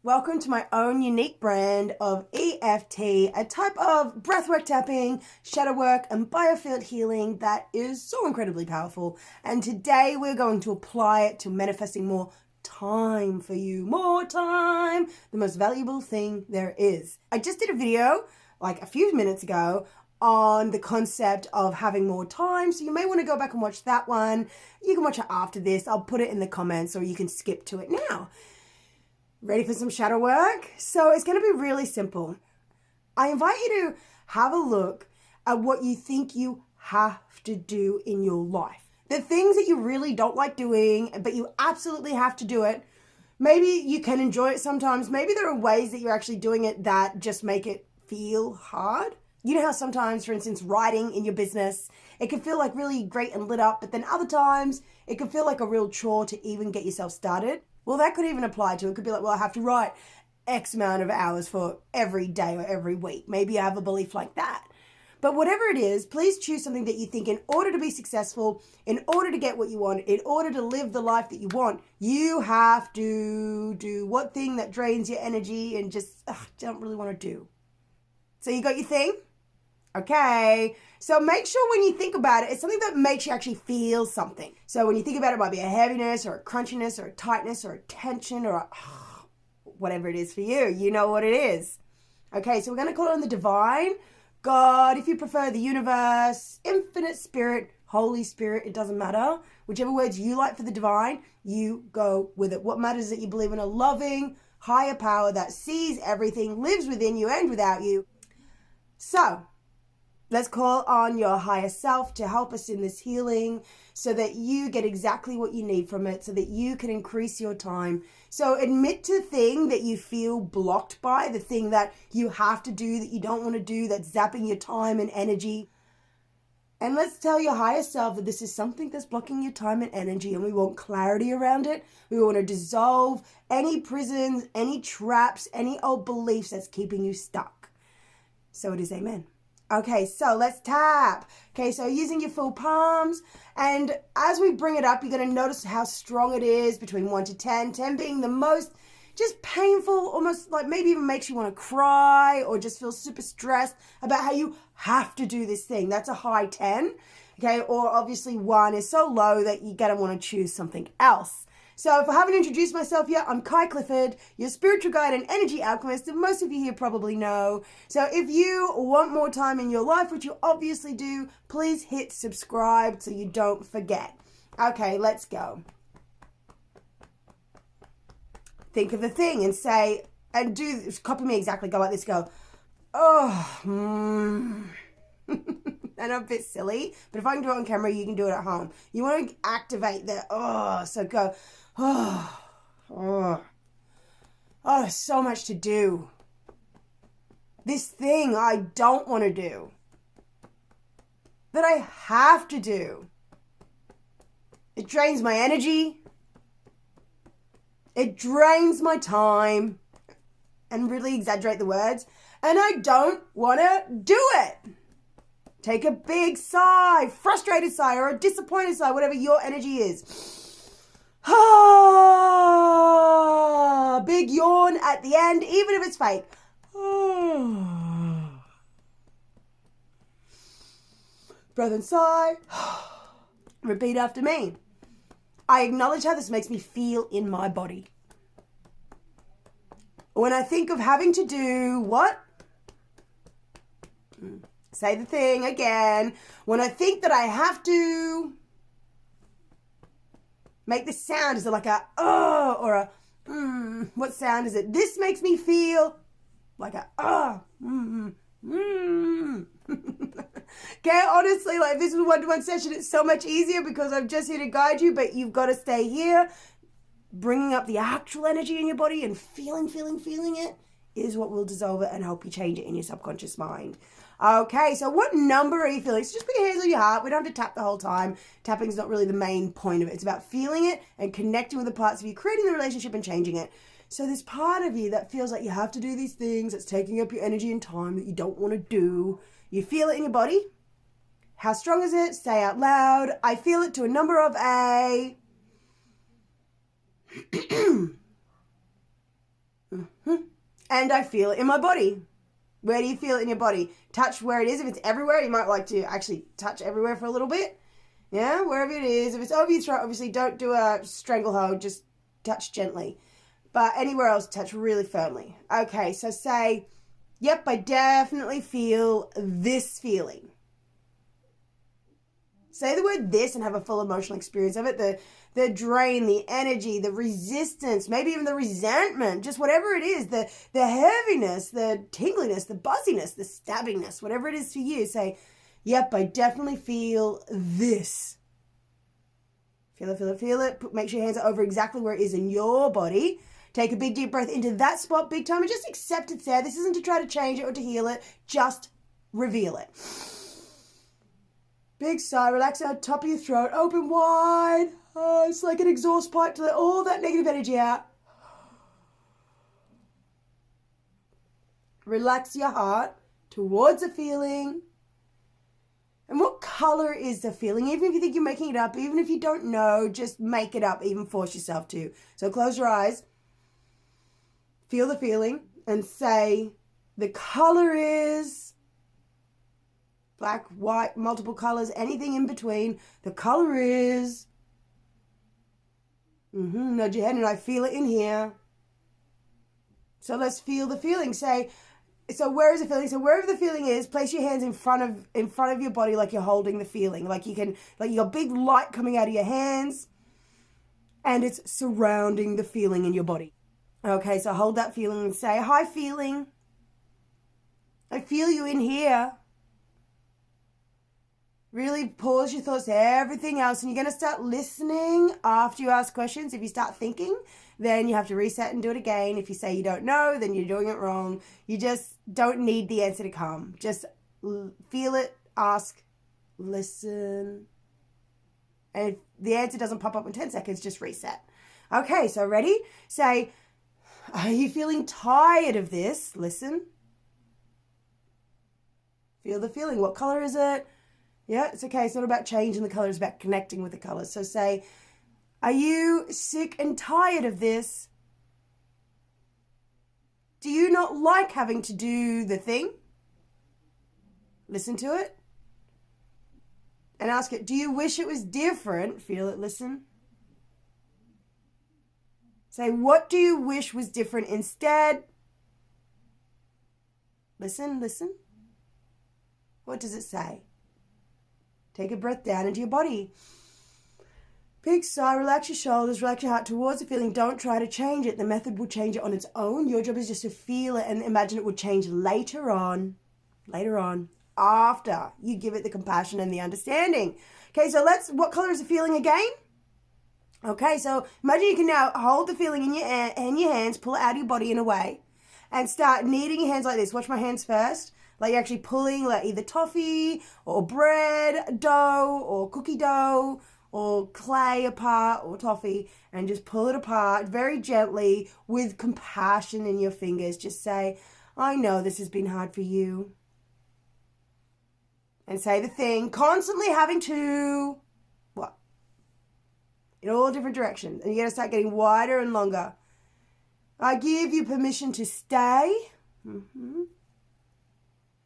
Welcome to my own unique brand of EFT, a type of breathwork tapping, shadow work, and biofield healing that is so incredibly powerful. And today we're going to apply it to manifesting more time for you. More time, the most valuable thing there is. I just did a video like a few minutes ago on the concept of having more time, so you may want to go back and watch that one. You can watch it after this. I'll put it in the comments, or you can skip to it now. Ready for some shadow work? So it's going to be really simple. I invite you to have a look at what you think you have to do in your life. The things that you really don't like doing, but you absolutely have to do it. Maybe you can enjoy it sometimes. Maybe there are ways that you're actually doing it that just make it feel hard. You know how sometimes, for instance, writing in your business, it can feel like really great and lit up, but then other times it can feel like a real chore to even get yourself started. Well, that could even apply to it. It could be like, well, I have to write X amount of hours for every day or every week. Maybe you have a belief like that. But whatever it is, please choose something that you think in order to be successful, in order to get what you want, in order to live the life that you want, you have to do what thing that drains your energy and just don't really want to do. So you got your thing? Okay, so make sure when you think about it, it's something that makes you actually feel something. So when you think about it, it might be a heaviness or a crunchiness or a tightness or a tension or a whatever it is for you. You know what it is. Okay, so we're going to call it on the divine, God, if you prefer, the universe, infinite spirit, Holy Spirit, it doesn't matter. Whichever words you like for the divine, you go with it. What matters is that you believe in a loving, higher power that sees everything, lives within you and without you. So let's call on your higher self to help us in this healing so that you get exactly what you need from it, so that you can increase your time. So admit to the thing that you feel blocked by, the thing that you have to do, that you don't want to do, that's zapping your time and energy. And let's tell your higher self that this is something that's blocking your time and energy, and we want clarity around it. We want to dissolve any prisons, any traps, any old beliefs that's keeping you stuck. So it is amen. Okay, so let's tap. Okay, so using your full palms, and as we bring it up, you're going to notice how strong it is between 1 to 10, 10 being the most just painful, almost like maybe even makes you want to cry or just feel super stressed about how you have to do this thing. That's a high 10, okay, or obviously 1 is so low that you're going to want to choose something else. So if I haven't introduced myself yet, I'm Kai Clifford, your spiritual guide and energy alchemist, and most of you here probably know. So if you want more time in your life, which you obviously do, please hit subscribe so you don't forget. Okay, let's go. Think of the thing and say, and do, copy me exactly, go like this, go, I know a bit silly, but if I can do it on camera, you can do it at home. You want to activate the, so go, so much to do. This thing I don't want to do, that I have to do. It drains my energy. It drains my time. And really exaggerate the words. And I don't want to do it. Take a big sigh, frustrated sigh, or a disappointed sigh, whatever your energy is. Big yawn at the end, even if it's fake. Breath and sigh. Repeat after me. I acknowledge how this makes me feel in my body. When I think of having to do what? Say the thing again. When I think that I have to make this sound, is it like a or a what sound is it? This makes me feel like a Okay, honestly, like this is a one-to-one session. It's so much easier because I'm just here to guide you, but you've got to stay here. Bringing up the actual energy in your body and feeling it is what will dissolve it and help you change it in your subconscious mind. Okay, so what number are you feeling? So just put your hands on your heart. We don't have to tap the whole time. Tapping is not really the main point of it. It's about feeling it and connecting with the parts of you, creating the relationship and changing it. So there's part of you that feels like you have to do these things, that's taking up your energy and time that you don't want to do. You feel it in your body. How strong is it? Say out loud. I feel it to a number of a... And I feel it in my body. Where do you feel it in your body? Touch where it is. If it's everywhere, you might like to actually touch everywhere for a little bit. Yeah, wherever it is. If it's over your throat, obviously don't do a stranglehold. Just touch gently. But anywhere else, touch really firmly. Okay, so say, yep, I definitely feel this feeling. Say the word this and have a full emotional experience of it. The drain, the energy, the resistance, maybe even the resentment, just whatever it is, the heaviness, the tingliness, the buzziness, the stabbingness, whatever it is to you. Say, yep, I definitely feel this. Feel it, feel it, feel it. Make sure your hands are over exactly where it is in your body. Take a big deep breath into that spot big time and just accept it's there. This isn't to try to change it or to heal it. Just reveal it. Big sigh, relax out top of your throat, open wide. Oh, it's like an exhaust pipe to let all that negative energy out. Relax your heart towards the feeling. And what color is the feeling? Even if you think you're making it up, even if you don't know, just make it up, even force yourself to. So close your eyes, feel the feeling, and say the color is black, white, multiple colors, anything in between. The color is, nudge your head, and I feel it in here. So let's feel the feeling. Say, so where is the feeling? So wherever the feeling is, place your hands in front of your body like you're holding the feeling. Like you got big light coming out of your hands, and it's surrounding the feeling in your body. Okay, so hold that feeling and say, hi feeling. I feel you in here. Really pause your thoughts, everything else, and you're going to start listening after you ask questions. If you start thinking, then you have to reset and do it again. If you say you don't know, then you're doing it wrong. You just don't need the answer to come. Just feel it, ask, listen. And if the answer doesn't pop up in 10 seconds, just reset. Okay, so ready? Say, are you feeling tired of this? Listen. Feel the feeling. What color is it? Yeah, it's okay. It's not about changing the color. It's about connecting with the colors. So say, are you sick and tired of this? Do you not like having to do the thing? Listen to it. And ask it, do you wish it was different? Feel it, listen. Say, what do you wish was different instead? Listen, listen. What does it say? Take a breath down into your body. Big sigh, relax your shoulders, relax your heart towards the feeling. Don't try to change it. The method will change it on its own. Your job is just to feel it and imagine it will change later on, after you give it the compassion and the understanding. Okay, so what color is the feeling again? Okay, so imagine you can now hold the feeling in your hands, pull it out of your body in a way, and start kneading your hands like this. Watch my hands first. Like you're actually pulling like either toffee or bread dough or cookie dough or clay apart or toffee, and just pull it apart very gently with compassion in your fingers. Just say, I know this has been hard for you. And say the thing, constantly having to, what? In all different directions. And you're going to start getting wider and longer. I give you permission to stay.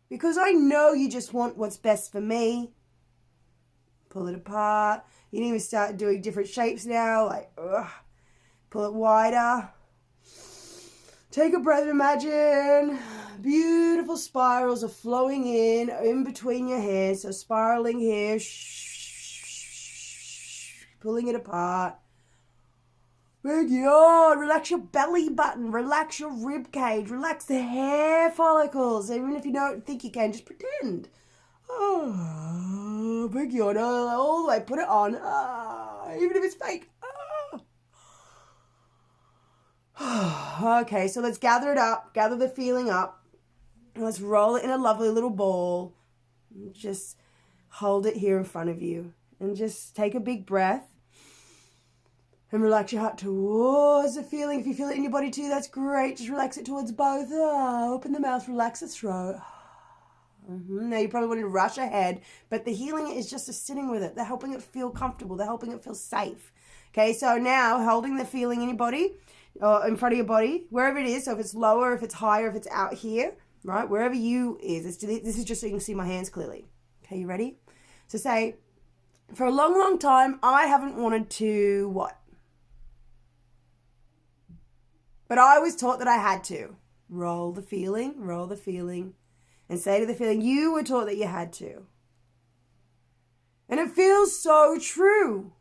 Because I know you just want what's best for me. Pull it apart. You can even start doing different shapes now. Like, pull it wider. Take a breath. Imagine beautiful spirals are flowing in between your hands. So spiraling here. Pulling it apart. Big yawn. Relax your belly button. Relax your rib cage. Relax the hair follicles. Even if you don't think you can, just pretend. Oh, big yawn. All the way. Put it on. Even if it's fake. Okay, so let's gather it up. Gather the feeling up. And let's roll it in a lovely little ball. Just hold it here in front of you. And just take a big breath. And relax your heart towards the feeling. If you feel it in your body too, that's great. Just relax it towards both. Open the mouth, relax the throat. Now you probably want to rush ahead, but the healing is just sitting with it. They're helping it feel comfortable. They're helping it feel safe. Okay, so now holding the feeling in your body, or in front of your body, wherever it is. So if it's lower, if it's higher, if it's out here, right? Wherever you is. This is just so you can see my hands clearly. Okay, you ready? So say, for a long, long time, I haven't wanted to what? But I was taught that I had to. Roll the feeling, and say to the feeling, you were taught that you had to. And it feels so true.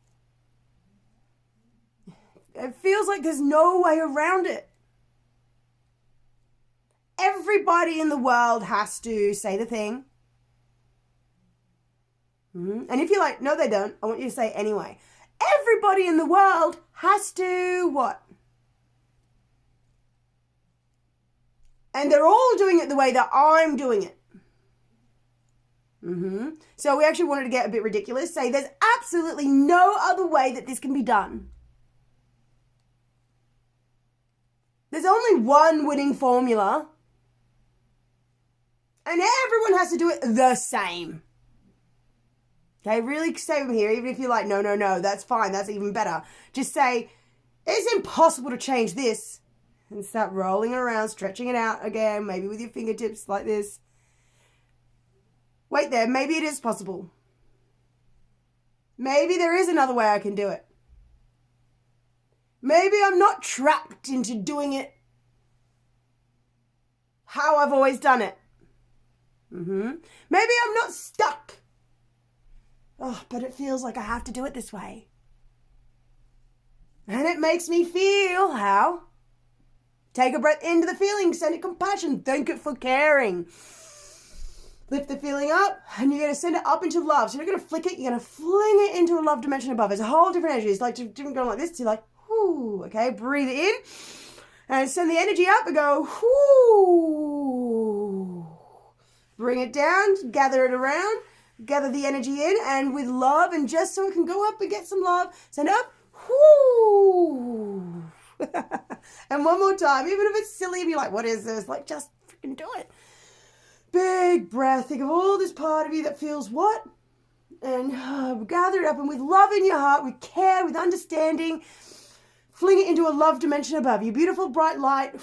It feels like there's no way around it. Everybody in the world has to say the thing. And if you're like, no, they don't, I want you to say it anyway. Everybody in the world has to what? And they're all doing it the way that I'm doing it. So we actually wanted to get a bit ridiculous. Say there's absolutely no other way that this can be done. There's only one winning formula. And everyone has to do it the same. Okay, really say them here, even if you're like, no, that's fine, that's even better. Just say, it's impossible to change this. And start rolling it around, stretching it out again, maybe with your fingertips like this. Wait there, maybe it is possible. Maybe there is another way I can do it. Maybe I'm not trapped into doing it how I've always done it. Maybe I'm not stuck. Oh, but it feels like I have to do it this way. And it makes me feel how? Take a breath into the feeling, send it compassion, thank it for caring. Lift the feeling up, and you're going to send it up into love. So you're not going to flick it, you're going to fling it into a love dimension above. It's a whole different energy. It's like different going like this to like, whoo, okay? Breathe it in, and send the energy up and go, whoo. Bring it down, gather it around, gather the energy in, and with love, and just so it can go up and get some love, send it up, whoo. And one more time, even if it's silly and you're like, what is this? Like, just freaking do it. Big breath. Think of all this part of you that feels what? And gather it up, and with love in your heart, with care, with understanding, fling it into a love dimension above you. Beautiful bright light.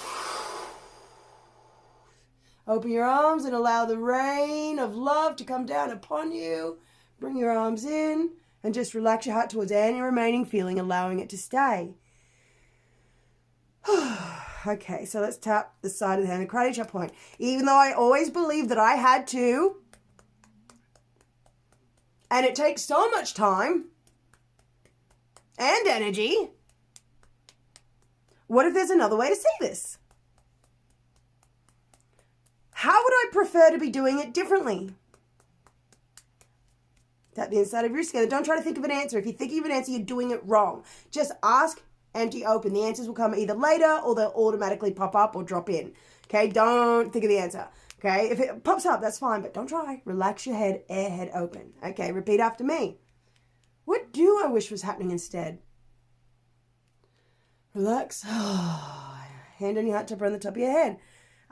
Open your arms and allow the rain of love to come down upon you. Bring your arms in and just relax your heart towards any remaining feeling, allowing it to stay. Okay, so let's tap the side of the hand, the karate chop point. Even though I always believed that I had to, and it takes so much time and energy, what if there's another way to see this? How would I prefer to be doing it differently? Tap the inside of your skin. Don't try to think of an answer. If you're thinking of an answer, you're doing it wrong. Just ask, empty, open. The answers will come either later or they'll automatically pop up or drop in. Okay, don't think of the answer. Okay, if it pops up, that's fine, but don't try. Relax your head, airhead open. Okay, repeat after me. What do I wish was happening instead? Relax. Hand on your heart, tip on the top of your head.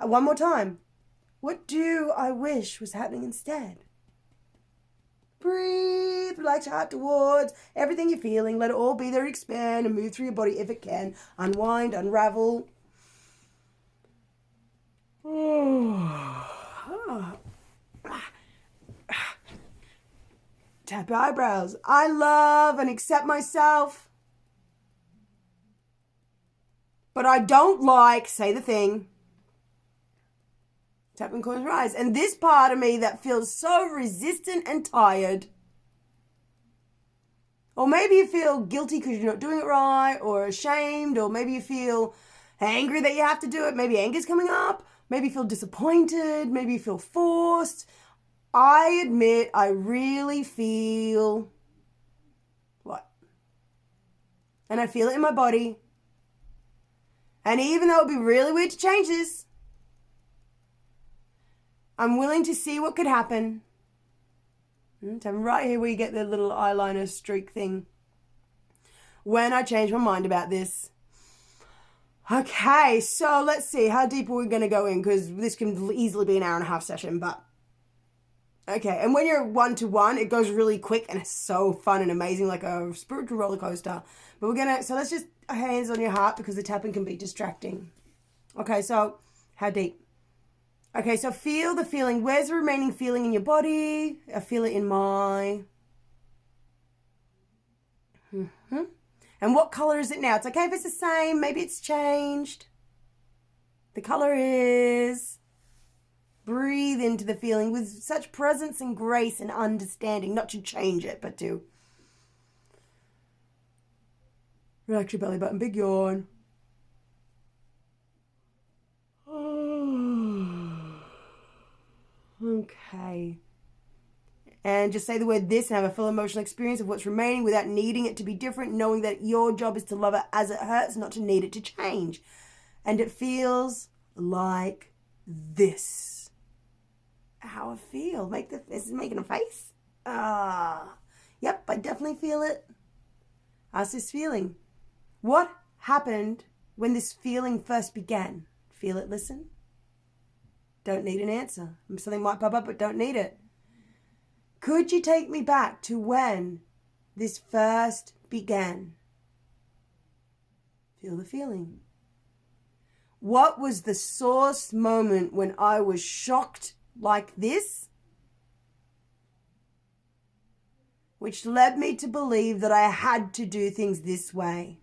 One more time. What do I wish was happening instead? Breathe, relax your heart towards everything you're feeling. Let it all be there, expand and move through your body if it can. Unwind, unravel. Tap your eyebrows. I love and accept myself. But I don't like, say the thing. Tap and close your eyes. And this part of me that feels so resistant and tired. Or maybe you feel guilty because you're not doing it right, or ashamed, or maybe you feel angry that you have to do it. Maybe anger's coming up. Maybe you feel disappointed. Maybe you feel forced. I admit I really feel what? And I feel it in my body. And even though it would be really weird to change this, I'm willing to see what could happen. So I'm right here where you get the little eyeliner streak thing. When I change my mind about this. Okay, so let's see. How deep are we going to go in? Because this can easily be an hour and a half session. But okay, and when you're one-to-one, it goes really quick and it's so fun and amazing, like a spiritual roller coaster. But so let's just hands on your heart because the tapping can be distracting. Okay, so how deep? Okay, so feel the feeling. Where's the remaining feeling in your body? I feel it in my... And what color is it now? It's okay if it's the same. Maybe it's changed. The color is... Breathe into the feeling with such presence and grace and understanding. Not to change it, but to... Relax your belly button. Big yawn. Okay. And just say the word this and have a full emotional experience of what's remaining without needing it to be different, knowing that your job is to love it as it hurts, not to need it to change. And it feels like this. How I feel. This is making a face. Yep, I definitely feel it. How's this feeling? What happened when this feeling first began? Feel it, listen. Don't need an answer. Something might pop up, but don't need it. Could you take me back to when this first began? Feel the feeling. What was the source moment when I was shocked like this? Which led me to believe that I had to do things this way.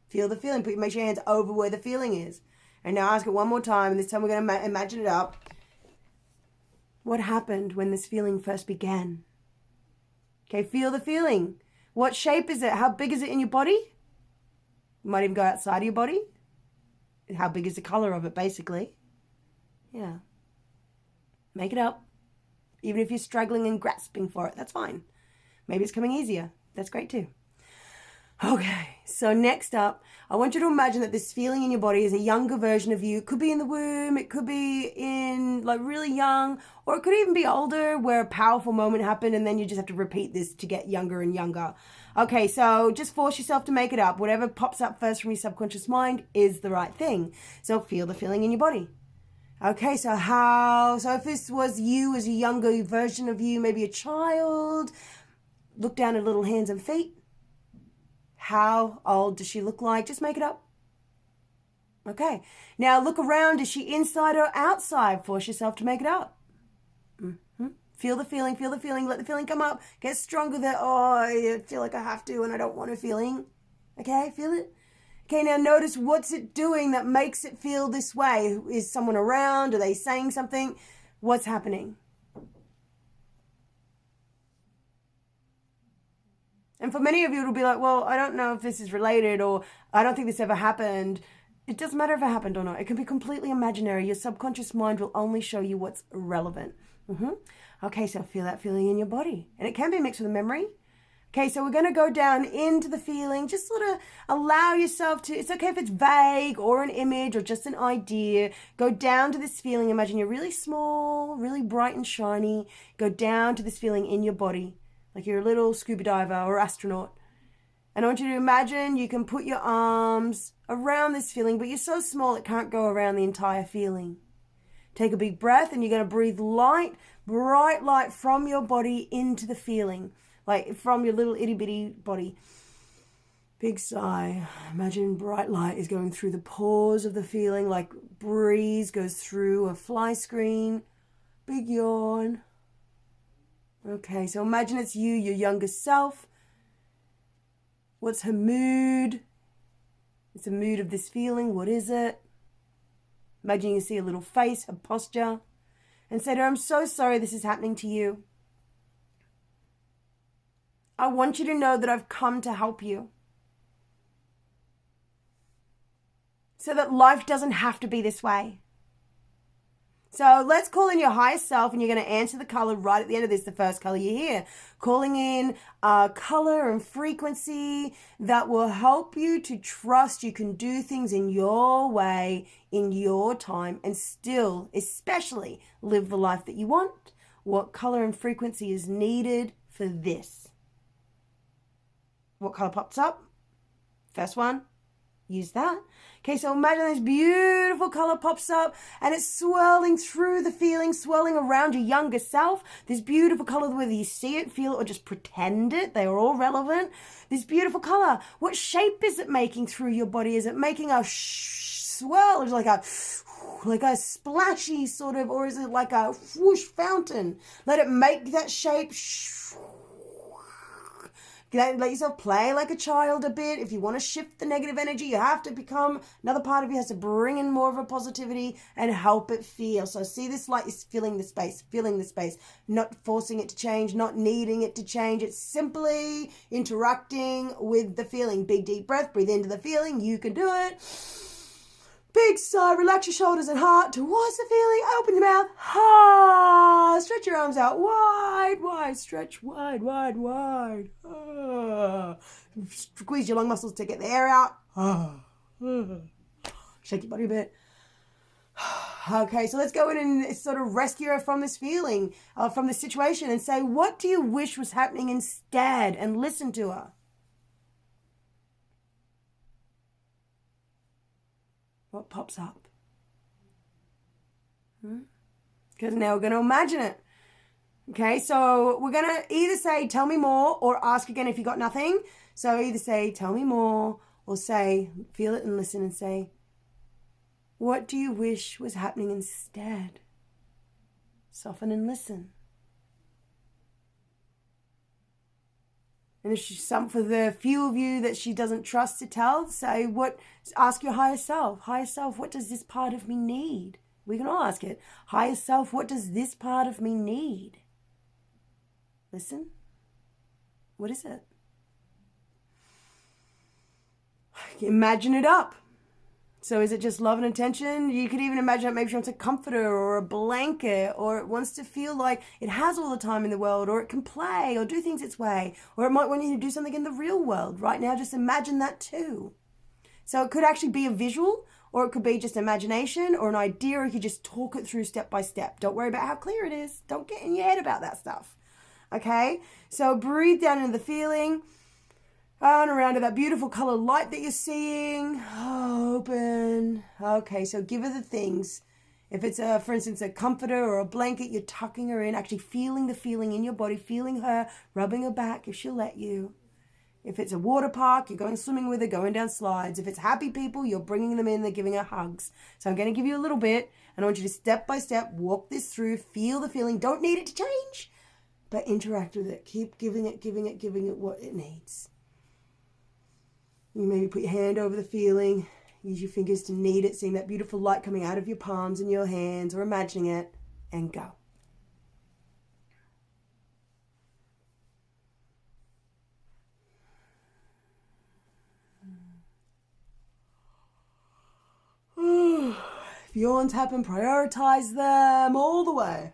Feel the feeling. Make your hands over where the feeling is. And now ask it one more time. And this time we're going to imagine it up. What happened when this feeling first began? Okay, feel the feeling. What shape is it? How big is it in your body? You might even go outside of your body. How big is the color of it, basically? Yeah. Make it up. Even if you're struggling and grasping for it, that's fine. Maybe it's coming easier. That's great too. Okay, so next up, I want you to imagine that this feeling in your body is a younger version of you. It could be in the womb, it could be in like really young, or it could even be older where a powerful moment happened and then you just have to repeat this to get younger and younger. Okay, so just force yourself to make it up. Whatever pops up first from your subconscious mind is the right thing. So feel the feeling in your body. Okay, so if this was you as a younger version of you, maybe a child, look down at little hands and feet. How old does she look like? Just make it up. Okay. Now look around. Is she inside or outside? Force yourself to make it up. Feel the feeling. Feel the feeling. Let the feeling come up. Get stronger there. Oh, I feel like I have to and I don't want a feeling. Okay, feel it? Okay, now notice what's it doing that makes it feel this way. Is someone around? Are they saying something? What's happening? And for many of you, it'll be like, well, I don't know if this is related or I don't think this ever happened. It doesn't matter if it happened or not. It can be completely imaginary. Your subconscious mind will only show you what's relevant. Okay, so feel that feeling in your body. And it can be mixed with a memory. Okay, so we're going to go down into the feeling. Just sort of allow yourself to, it's okay if it's vague or an image or just an idea. Go down to this feeling. Imagine you're really small, really bright and shiny. Go down to this feeling in your body. Like you're a little scuba diver or astronaut. And I want you to imagine you can put your arms around this feeling, but you're so small it can't go around the entire feeling. Take a big breath and you're going to breathe light, bright light from your body into the feeling. Like from your little itty bitty body. Big sigh. Imagine bright light is going through the pores of the feeling like breeze goes through a fly screen. Big yawn. Okay, so imagine it's you, your younger self. What's her mood? It's the mood of this feeling. What is it? Imagine you see a little face, a posture. And say to her, I'm so sorry this is happening to you. I want you to know that I've come to help you. So that life doesn't have to be this way. So let's call in your higher self and you're going to answer the color right at the end of this, the first color you hear. Calling in color and frequency that will help you to trust you can do things in your way, in your time, and still, especially, live the life that you want. What color and frequency is needed for this? What color pops up? First one. Use that. Okay, so imagine this beautiful color pops up and it's swirling through the feeling, swirling around your younger self. This beautiful color, whether you see it, feel it, or just pretend it, they are all relevant. This beautiful color, what shape is it making through your body? Is it making a swirl? Is it like a splashy sort of, or is it like a whoosh fountain? Let it make that shape. Let yourself play like a child a bit. If you want to shift the negative energy, you have to become, another part of you has to bring in more of a positivity and help it feel. So see this light is filling the space, not forcing it to change, not needing it to change. It's simply interacting with the feeling. Big deep breath, breathe into the feeling. You can do it. Big sigh, relax your shoulders and heart towards the feeling. Open your mouth. Ah, stretch your arms out wide, wide. Stretch wide, wide, wide. Ah. Squeeze your lung muscles to get the air out. Ah. Shake your body a bit. Okay, so let's go in and sort of rescue her from this feeling, from this situation, and say, what do you wish was happening instead? And listen to her. What pops up? Because now we're going to imagine it. Okay, so we're going to either say, tell me more, or ask again if you got nothing. So either say, tell me more, or say, feel it and listen and say, what do you wish was happening instead? Soften and listen. And if she's for the few of you that she doesn't trust to tell, say ask your higher self. Higher self, what does this part of me need? We can all ask it. Higher self, what does this part of me need? Listen. What is it? Imagine it up. So is it just love and attention? You could even imagine that maybe she wants a comforter or a blanket, or it wants to feel like it has all the time in the world, or it can play or do things its way, or it might want you to do something in the real world. Right now, just imagine that too. So it could actually be a visual, or it could be just imagination or an idea, or you could just talk it through step by step. Don't worry about how clear it is. Don't get in your head about that stuff. Okay? So breathe down into the feeling. And around to that beautiful color light that you're seeing. Open. Okay, so give her the things. If it's, for instance, a comforter or a blanket, you're tucking her in, actually feeling the feeling in your body, feeling her, rubbing her back if she'll let you. If it's a water park, you're going swimming with her, going down slides. If it's happy people, you're bringing them in, they're giving her hugs. So I'm going to give you a little bit, and I want you to step by step walk this through, feel the feeling. Don't need it to change, but interact with it. Keep giving it what it needs. You maybe put your hand over the feeling, use your fingers to knead it, seeing that beautiful light coming out of your palms and your hands, or imagining it, and go. If yawns happen, prioritize them all the way.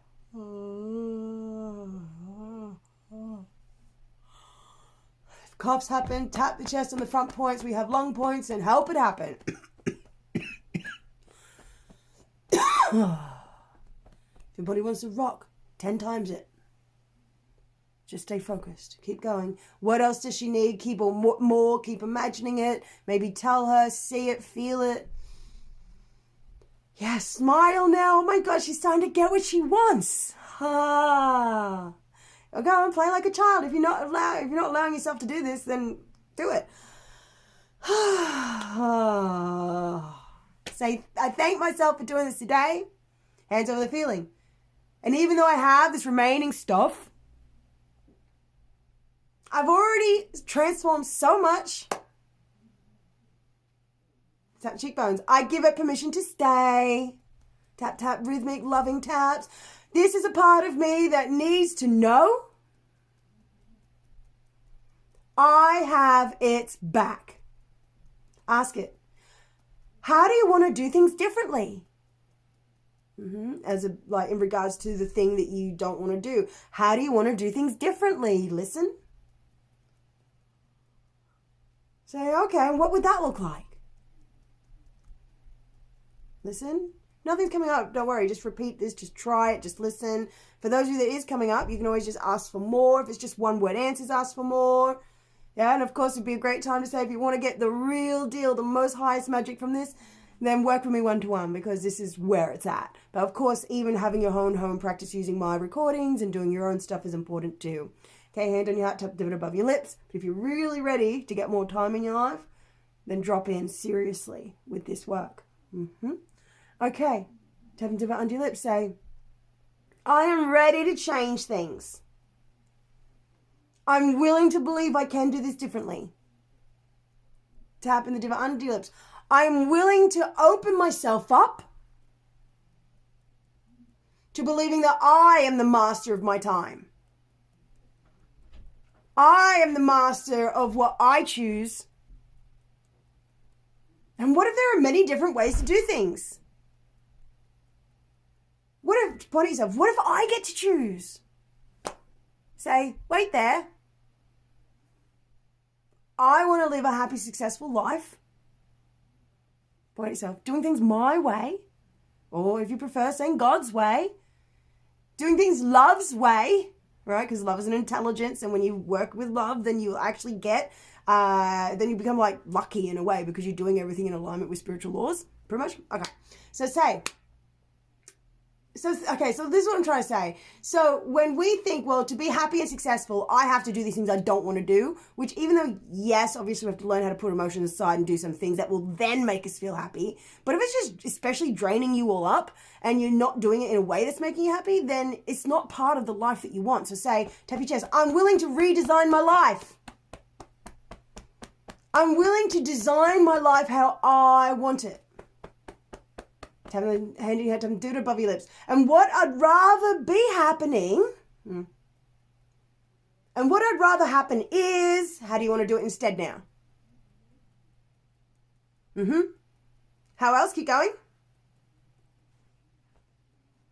Coughs happen, tap the chest on the front points. We have long points and help it happen. If your body wants to rock, 10 times it. Just stay focused. Keep going. What else does she need? Keep more. Keep imagining it. Maybe tell her, see it, feel it. Yeah, smile now. Oh my gosh, she's starting to get what she wants. Ah. Go and play like a child. If you're not allowing yourself to do this, then do it. Say, I thank myself for doing this today. Hands over the feeling. And even though I have this remaining stuff, I've already transformed so much. Tap cheekbones. I give it permission to stay. Tap, tap, rhythmic, loving taps. This is a part of me that needs to know I have its back. Ask it. How do you want to do things differently? Like in regards to the thing that you don't want to do. How do you want to do things differently? Listen. Say, okay, what would that look like? Listen. Nothing's coming up. Don't worry. Just repeat this. Just try it. Just listen. For those of you that is coming up, you can always just ask for more. If it's just one word answers, ask for more. Yeah, and of course it'd be a great time to say if you want to get the real deal, the most highest magic from this, then work with me one-to-one, because this is where it's at. But of course, even having your own home practice using my recordings and doing your own stuff is important too. Okay, hand on your heart, tap it above your lips. But if you're really ready to get more time in your life, then drop in seriously with this work. Okay, tap it under your lips, say, I am ready to change things. I'm willing to believe I can do this differently. Tap in the diva under your lips. I'm willing to open myself up to believing that I am the master of my time. I am the master of what I choose. And what if there are many different ways to do things? What if, point at yourself, what if I get to choose? Say, wait there. I want to live a happy, successful life. Point at yourself, doing things my way, or if you prefer, saying God's way. Doing things love's way, right? Because love is an intelligence, and when you work with love, then you actually get, then you become like lucky in a way because you're doing everything in alignment with spiritual laws, pretty much. Okay, so say, so this is what I'm trying to say. So when we think, well, to be happy and successful, I have to do these things I don't want to do, which even though, yes, obviously we have to learn how to put emotions aside and do some things that will then make us feel happy. But if it's just especially draining you all up and you're not doing it in a way that's making you happy, then it's not part of the life that you want. So say, tap your chest, I'm willing to redesign my life. I'm willing to design my life how I want it. Tap the hand in your head, do it above your lips. And what I'd rather be happening, and what I'd rather happen is, how do you want to do it instead now? How else? Keep going.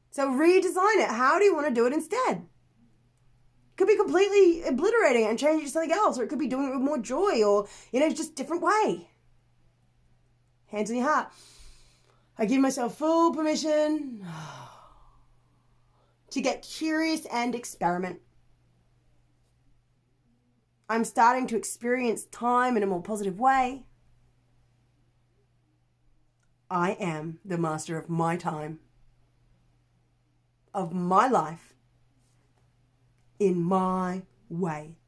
So redesign it. How do you want to do it instead? It could be completely obliterating it and changing it to something else, or it could be doing it with more joy, or, just different way. Hands on your heart. I give myself full permission to get curious and experiment. I'm starting to experience time in a more positive way. I am the master of my time, of my life, in my way.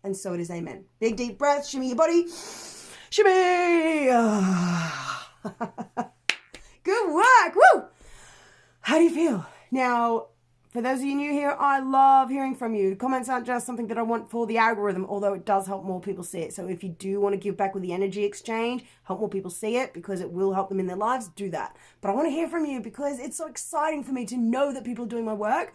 And so it is, amen. Big deep breath, shimmy your body. Shimmy! Good work! Woo! How do you feel? Now, for those of you new here, I love hearing from you. Comments aren't just something that I want for the algorithm, although it does help more people see it. So if you do want to give back with the energy exchange, help more people see it because it will help them in their lives, do that. But I want to hear from you because it's so exciting for me to know that people are doing my work.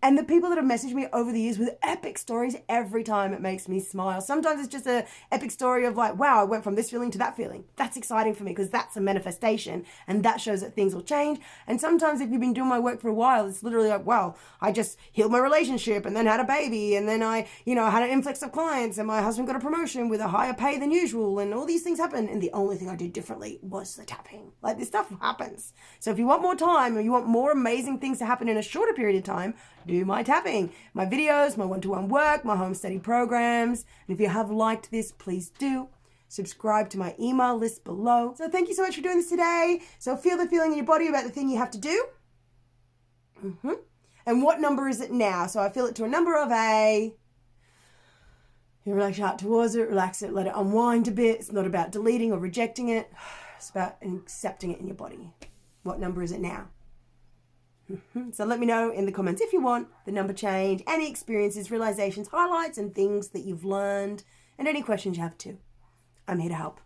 And the people that have messaged me over the years with epic stories, every time it makes me smile. Sometimes it's just an epic story of like, wow, I went from this feeling to that feeling. That's exciting for me because that's a manifestation and that shows that things will change. And sometimes if you've been doing my work for a while, it's literally like, well, I just healed my relationship and then had a baby and then I had an influx of clients and my husband got a promotion with a higher pay than usual and all these things happen. And the only thing I did differently was the tapping. Like this stuff happens. So if you want more time or you want more amazing things to happen in a shorter period of time, do my tapping, my videos, my one-to-one work, my home study programs. And if you have liked this, please do subscribe to my email list below. So thank you so much for doing this today. So feel the feeling in your body about the thing you have to do. And what number is it now? So I feel it to a number of A. You relax your heart towards it, relax it, let it unwind a bit. It's not about deleting or rejecting it. It's about accepting it in your body. What number is it now? So let me know in the comments if you want the number change, any experiences, realizations, highlights, and things that you've learned, and any questions you have too. I'm here to help.